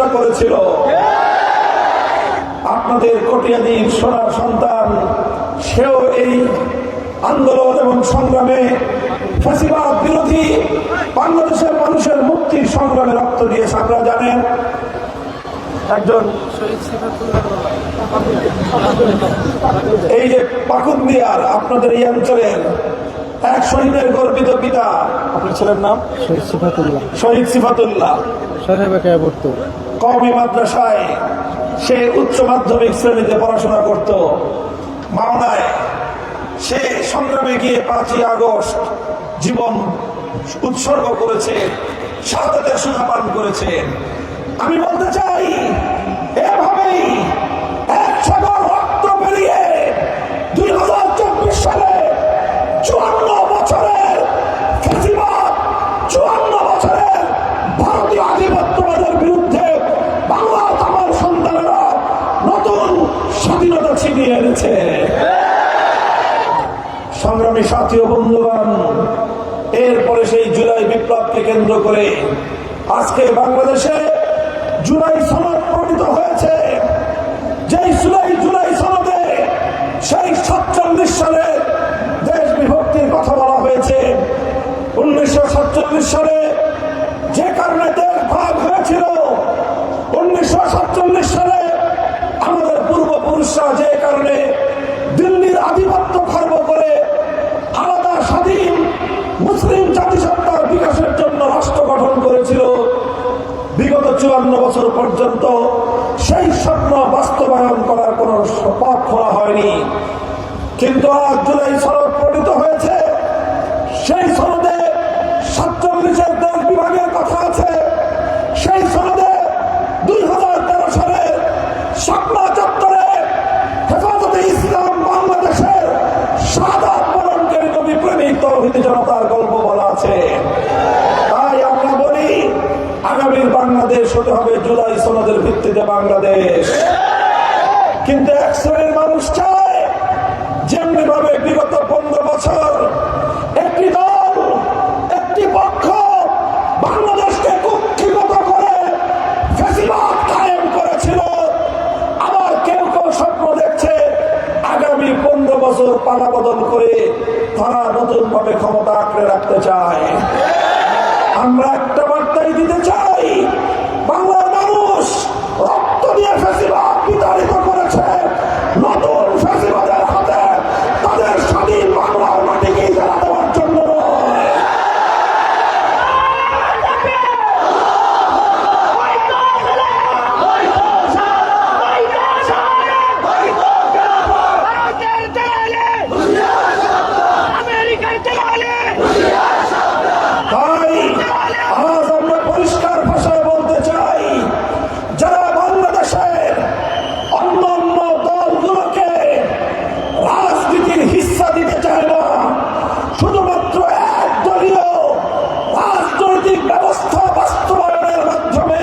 চেষ্টা করেছিল। আপনাদের কটিয়াদীর সোনার সন্তান, সেও এই আন্দোলন এবং সংগ্রামে ফ্যাসিবাদ বিরোধী বাংলাদেশের মানুষের মুক্তির সংগ্রামে রক্ত দিয়েছে। আপনারা জানেন, একজন এই যে পাকুন্দিয়ার আপনাদের এই অঞ্চলের এক শহীদের গর্বিত পিতা, আপনার ছেলের নাম শহীদ সিফাতুল্লাহ, কওমি মাদ্রাসায় সে উচ্চ মাধ্যমিক শ্রেণীতে পড়াশোনা করত। মাওনায় সে সংগ্রামে গিয়ে 5ই আগস্ট জীবন উৎসর্গ করেছে, শাহাদাতের সুনাপান করেছে। আমি বলতে চাই, এভাবেই এক সাগর রক্ত পেরিয়ে 2024 সালে 54 বছরের ফ্যাসিবাদ, 54 বছরের ভারতীয় আধিপত্যবাদের বিরুদ্ধে বাংলার আমার সন্তানেরা নতুন স্বাধীনতা ছিনিয়ে এনেছে। সংগ্রামী সাথী ও বন্ধুগণ, এরপরে সেই জুলাই বিপ্লবকে কেন্দ্র করে আজকে বাংলাদেশে জুলাই সনদ প্রণীত হয়েছে। যেই জুলাই সনদে সেই 47 সালে দেশ বিভক্তির কথা বলা হয়েছে। 1947 সালে যে কারণে দেশ ভাগ হয়েছিল, 1947 সালে আমাদের পূর্বপুরুষরা যে কারণে দিল্লির আধিপত্য খর্ব করে আলাদা স্বাধীন মুসলিম জাতিসত্তার বিকাশের জন্য রাষ্ট্র গঠন করেছিল, বিগত 54 বছর পর্যন্ত সেই স্বপ্ন বাস্তবায়ন করার কোন পথ খোলা হয়নি। কিন্তু আজ জুলাই সনদ প্রণীত হয়েছে। সেই সনদে 47 দেশ বিভাগের কথা আছে। সেই সনদে 2013 সালে শাপলা চত্বরে হেফাজতে ইসলাম বাংলাদেশের শাহাদাত বরণকারী নবী প্রেমিক তৌহিদি জনতার গল্প বলা আছে। তাই আমরা বলি, আগামীর বাংলাদেশ হতে হবে জুলাই সনদের ভিত্তিতে বাংলাদেশ। কিন্তু এক শ্রেণীর মানুষ চায়, যেমনি ভাবে বিগত 15 বছর একটি দল, একটি পক্ষ বাংলাদেশকে কুক্ষিগত করে ফ্যাসিবাদ কায়েম করেছিল, আবার কেউ কেউ স্বপ্ন দেখছে আগামী 15 বছর পালা বদল করে তারা নতুন ভাবে ক্ষমতা আঁকড়ে রাখতে চায়। আমরা একটা বার্তাই দিতে চাই, বাংলার মানুষ রক্ত দিয়ে ফ্যাসিবাদ বিতাড়িত করেছে। নতুন ফ্যাসিবাদের হাতে তাদের স্বাধীন বাংলার মাটিকে ইজারা দেওয়ার জন্য নয়। তাই আজ আমরা পরিষ্কার ভাষায় বলতে চাই, যারা বাংলাদেশের অন্য অন্য দলগুলোকে রাজনীতির হিস্সা দিতে চায় না, শুধুমাত্র একদলীয় রাজনৈতিক ব্যবস্থা বাস্তবায়নের মাধ্যমে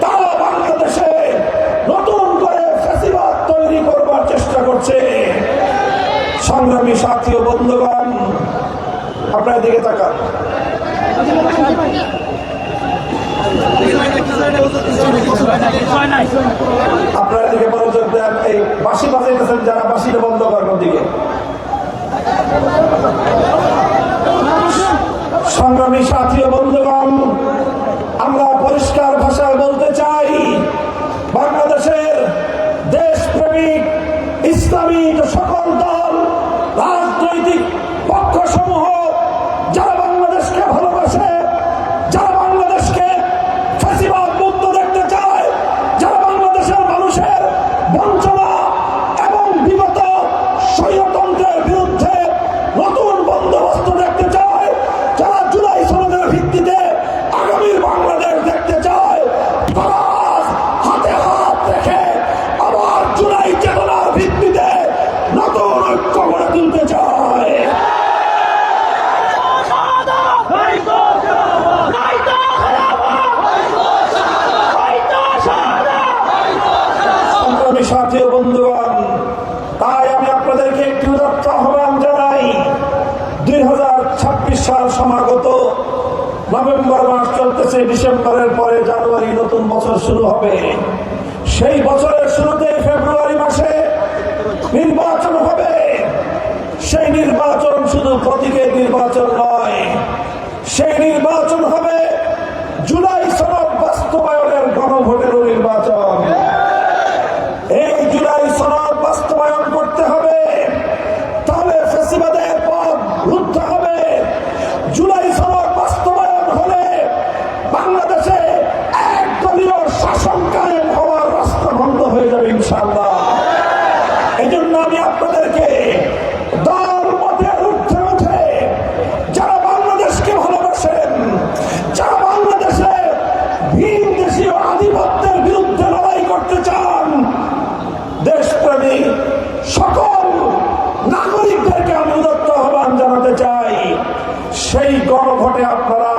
তারা বাংলাদেশে নতুন করে ফ্যাসিবাদ তৈরি করবার চেষ্টা করছে। সংগ্রামী সাথী ও বন্ধুগণ, আপনার দিকে তাকান। আপনারা দিকে মনোযোগ দেন। এই বাঁশি বাজাইতেছেন যারা, বাঁশিটা বন্ধ করার দিকে। সংগ্রামী সাথী ও বন্ধুগণ, আমরা পরিষ্কার ভাষায় বলতে চাই, বাংলাদেশের দেশপ্রেমিক ইসলামী সকল দল, রাজনৈতিক পক্ষসমূহ যারা বাংলাদেশকে ভালোবাসে, যারা বাংলাদেশকে ফ্যাসিবাদ মুক্ত দেখতে চায়, যারা বাংলাদেশের মানুষের বঞ্চনা এবং বিগত স্বৈরতন্ত্রের বিরুদ্ধে নতুন বন্দোবস্ত দেখতে চায়, যারা জুলাই সনদের ভিত্তিতে আগামীর বাংলাদেশ দেখতে চায়, ডিসেম্বরের পরে জানুয়ারি নতুন বছর শুরু হবে। সেই বছরের শুরুতে ফেব্রুয়ারি মাসে নির্বাচন হবে। সেই নির্বাচন শুধু প্রতীকের নির্বাচন নয়, সেই নির্বাচন হবে জুলাই সনদ বাস্তবায়নের গণভোটেরও নির্বাচন। এই জুলাই সনদ বাস্তবায়ন করতে হবে, তাহলে ফ্যাসিবাদের পথ রুদ্ধ হবে। জুলাই সনদ বাস্তবায়ন হলে বাংলাদেশে একদলীয় শাসন কায়েম হওয়ার রাস্তা বন্ধ হয়ে যাবে ইনশাআল্লাহ। এই জন্য আমি আপনাদেরকে দল মতের ঊর্ধ্বে উঠে যারা বাংলাদেশকে ভালোবাসেন, যারা বাংলাদেশে ভিন দেশীয় আধিপত্যের বিরুদ্ধে লড়াই করতে চান, দেশপ্রেমী সকল নাগরিকদেরকে আমি উদাত্ত আহ্বান জানাতে চাই, সেই গণভোটে আপনারা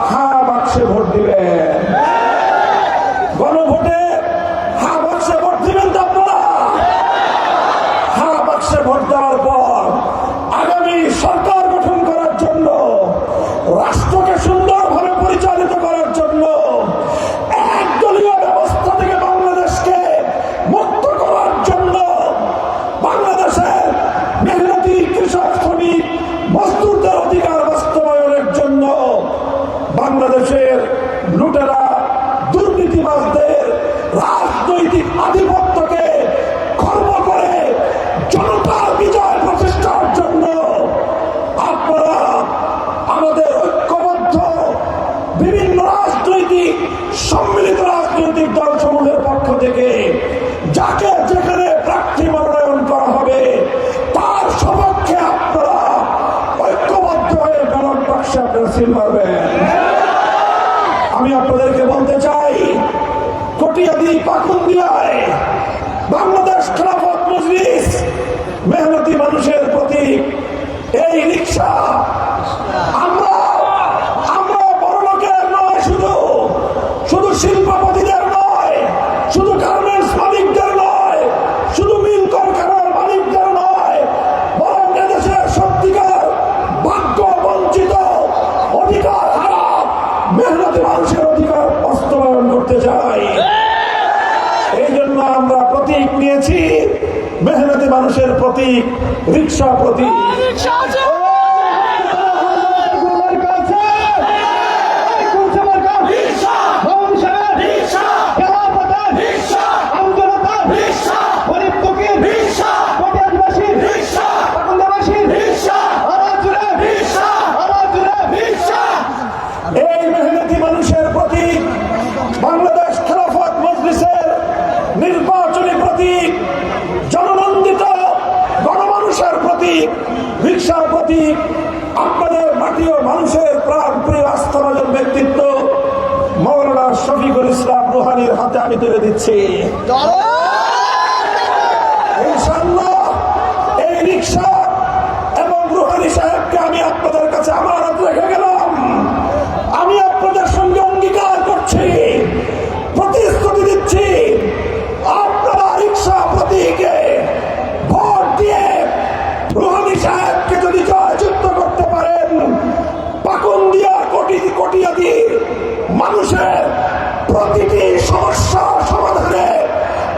হ্যাঁ বাক্সে ভোট দিবেন। গণভোটে হ্যাঁ বাক্সে ভোট দিবেন তো আপনারা? হ্যাঁ বাক্সে ভোট দেওয়ার পর আগামী সরকার গঠন করার জন্য, রাষ্ট্রকে সুন্দরভাবে পরিচালিত করার জন্য, একদলীয় ব্যবস্থা থেকে বাংলাদেশকে মুক্ত করার জন্য, বাংলাদেশের মেহনতি কৃষক শ্রমিক মজদুরদের অধিকার বাস্তবায়নের জন্য, বাংলাদেশের লুটেরা দুর্নীতিবাজদের রাজনৈতিক আধিপত্যকে খর্ব করে জনতার বিজয় প্রতিষ্ঠার জন্য আপনারা আমাদের ঐক্যবদ্ধ বিভিন্ন রাজনৈতিক সম্মিলিত রাজনৈতিক দলসমূহের পক্ষ থেকে যাকে যেখানে প্রার্থী মনোনয়ন করা হবে তার সপক্ষে আপনারা ঐক্যবদ্ধ হয়ে ব্যালট বাক্সে আপনারা সিল মারবেন। আমি আপনাদেরকে বলতে চাই, কটিয়াদি পাকুন্দিয়ায় বাংলাদেশ খেলাফত মজলিস মেহনতি মানুষের প্রতীক এই রিক্সা। আমরা বড় লোকের নয়, শুধু শিল্পপতিদের নয়, শুধু গার্মেন্টস মালিকদের নয়, শুধু মিল কারখানার মালিকদের নয়, বরং এদেশের সত্যিকার ভাগ্য বঞ্চিত অধিকার হারা মেহনতি মানুষের অধিকার বাস্তবায়ন করতে চাই। এই জন্য আমরা প্রতীক নিয়েছি, মেহনতি মানুষের প্রতীক রিক্সা প্রতীক। এই মেহনতি মানুষের প্রতীক বাংলাদেশ খেলাফত মজলিসের নির্বাচনী প্রতীক, জননন্দিত গণমানুষের প্রতীক রিক্সার প্রতীক। আপনাদের মাটি ও মানুষের প্রাণ প্রিয় আস্থাভাজন ব্যক্তিত্ব মৌলানা শফিকুল ইসলাম রুহানীর হাতে আমি তুলে দিচ্ছি। ইনশাআল্লাহ এই রিক্সা এবং রুহানী সাহেবকে আমি আপনাদের কাছে আমানত রেখে গেলাম। আমি আপনাদের সঙ্গে অঙ্গীকার করছি, প্রতিশ্রুতি দিচ্ছি, আপনারা রিক্সা প্রতীকে ভোট দিয়ে রুহানী সাহেবকে যদি জয়যুক্ত করতে পারেন, পাকুন্দিয়া কটিয়াদি মানুষের প্রতিটি সমস্যা সমাধানে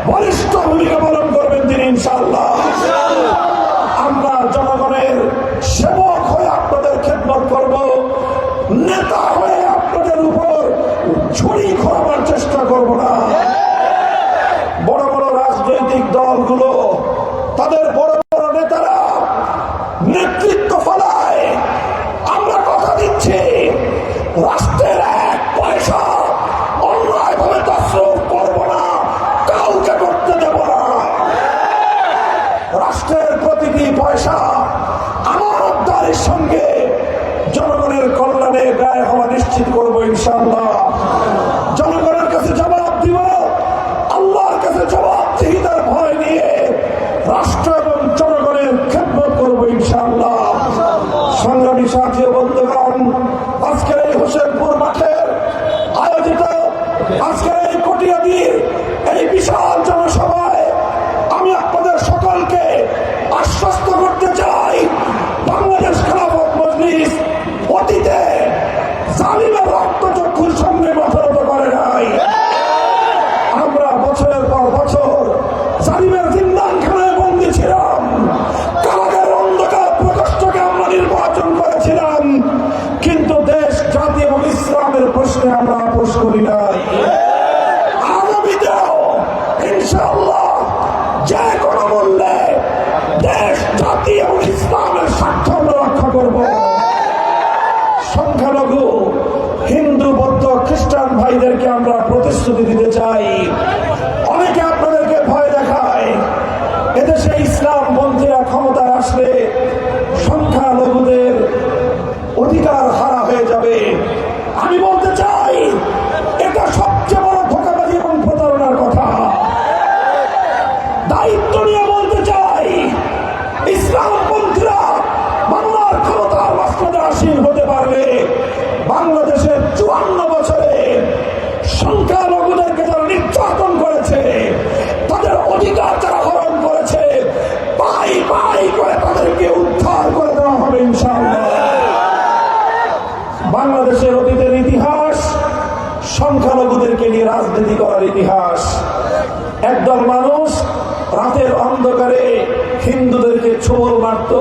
বলিষ্ঠ ভূমিকা পালন করবেন তিনি ইনশাআল্লাহ। আমরা জনগণের সেবক হয়ে আপনাদের খেদমত করব, নেতা হয়ে আপনাদের উপর ছুরি ঘোরাবার চেষ্টা করব না। বড় বড় রাজনৈতিক দলগুলো তাদের বড় বড় নেতারা নেতৃত্ব ফলায়। আমরা কথা দিচ্ছি, রাষ্ট্রের এক পয়সা অন্যায়ভাবে তসরুফ করব না, কাউকে করতে দেব না। রাষ্ট্রের প্রতিটি পয়সা আমানতদারির সঙ্গে জনগণের কল্যাণে ব্যয় হওয়া নিশ্চিত করবো ইনশাআল্লাহ। জনগণের কাছে জবাব দিব, আল্লাহর কাছে জবাবদিহিতার ভয় নিয়ে রাষ্ট্র এবং জনগণের খেদমত করবো ইনশাআল্লাহ। সংগ্রামী সাথী ও বন্ধুগণ, আজকের এই হোসেনপুর মাঠের আয়োজিত আজকের এই কটিয়াদির এই বিশাল জনসভায় আমি আপনাদের সকলকে আশ্বস্ত করতে চাই, বাংলাদেশ খেলাফত মজলিস অতীতে জালিমের রক্তচক্ষুর সঙ্গে করি নাই। আগামীতেও ইনশাআল্লাহ যে কোনো মূল্যে দেশ, জাতি এবং ইসলামের স্বার্থ আমরা রক্ষা করব। সংখ্যালঘু হিন্দু, বৌদ্ধ, খ্রিস্টান ভাইদেরকে আমরা প্রতিশ্রুতি দিতে চাই। অনেকে আপনাদেরকে ভয় দেখায় এদেশে ইসলাম পন্থীরা ক্ষমতায় আসলে সংখ্যালঘুদের অধিকার হারা হয়ে যাবে। আমি বলতে চাই এটা সবচেয়ে বড় ধোঁকাবাজি এবং প্রতারণার কথা। দায়িত্ব নিয়ে বলতে চাই, ইসলামপন্থীরা বাংলার ক্ষমতার মসনদে আসীন হতে পারলে বাংলাদেশের 54 বছরে সংখ্যালঘুদেরকে যারা নির্যাতন করেছে, তাদের অধিকার যারা হরণ করেছে, পাই পাই করে তাদেরকে উদ্ধার করে দেওয়া হবে ইনশাআল্লাহ। বাংলাদেশের অতীতের ইতিহাস সংখ্যালঘুদেরকে নিয়ে রাজনীতি করার ইতিহাস। একদল মানুষ রাতের অন্ধকারে হিন্দুদেরকে ছোবল মারত,